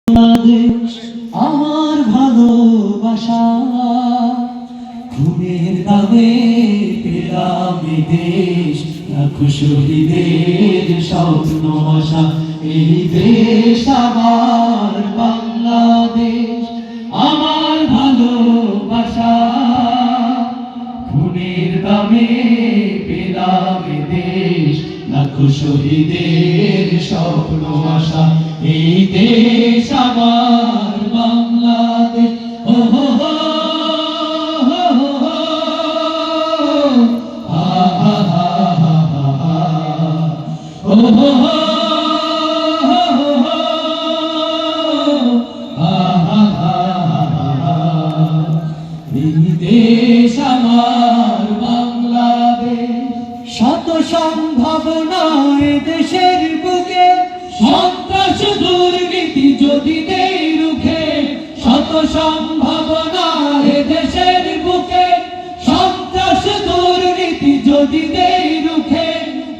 বাংলাদেশ আমার ভালোবাসা, খুনের দামে পেলাম এই দেশ, লাখো শহীদের স্বপ্ন আশা। এই দেশ আমার বাংলাদেশ, আমার ভালোবাসা, খুনের দামে পেলাম এই দেশ, লাখো শহীদের স্বপ্ন আশা। এই দেশ আমার বাংলাদেশ। ও হো হো হো হো হো, হা হা হা হা হা, ও হো হো হো হো হো, হা হা হা হা। এই দেশ আমার বাংলাদেশ, শত সম্ভাবনা এ দেশের বুকে, সন্ত্রাস দুর্নীতি যদি দেই রুখে, শত সম্ভাবনা এ দেশের বুকে, সন্ত্রাস দুর্নীতি যদি দেই রুখে।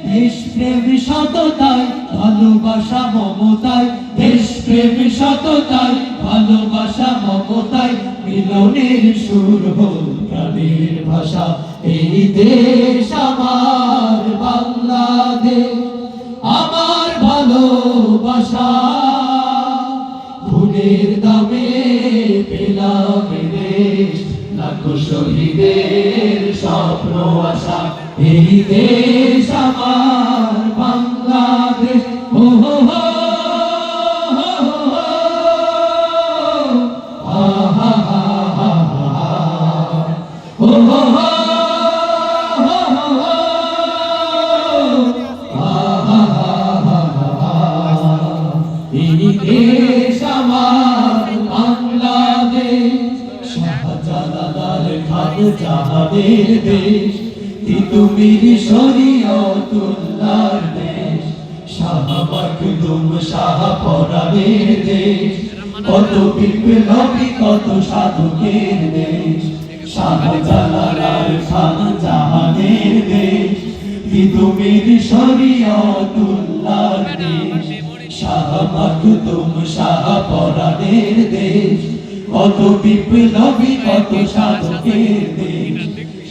দেশপ্রেম সততায় ভালোবাসা মমতায়, দেশপ্রেম সততায় ভালোবাসা মমতায়, মিলনের সুর হোক প্রাণের ভাষা। এই দেশ আমার বাংলাদেশ, আমার ভালোবাসা, খুনের দামে পেলাম দেশ, লাখো শহীদের স্বপ্ন আশা। এই দেশ আমার বাংলাদেশ। ও হো হো হো হো, হা হা হা হা হা, ও হো হো হো হো, হা হা হা হা। এই দেশ আমার বাংলাদেশ, শাহজালাল খান জাহানের দেশ, তিতুমির শরীয়তুল্লাহর দেশ, শাহ মাখদুম শাহ পরাণের দেশ, কত বিপ্লবী কত সাধকের দেশ। শাহজালাল খান জাহানের দেশ, তিতুমির শরীয়তুল্লাহর দেশ, শাহ মাখদুম শাহ পরাণের দেশ, কত বিপ্লবী কত সাধকের দেশ।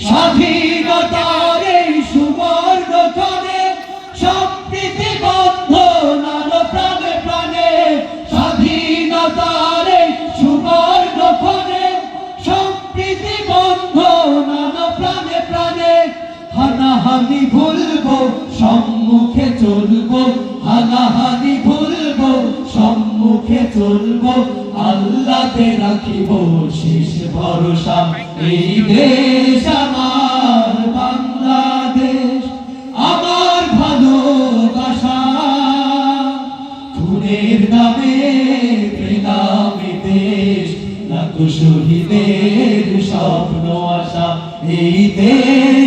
স্বাধীনতার এই সুবর্ণক্ষণে সম্প্রীতি বন্ধনার প্রাণে প্রাণে, স্বাধীনতার এই সুবর্ণক্ষণে সম্প্রীতি বন্ধনার প্রাণে প্রাণে। হানাহানি ভুলবো সম্মুখে চলবো, হানাহানি ভুলবো সম্মুখে চলবো, আল্লাহতে রাখিব শেষ ভরসা। এই দেশ আমার বাংলাদেশ, আমার ভালোবাসা, খুনের দামে পেলাম দেশ, লাখো শহীদের স্বপ্ন আশা। এই দেশ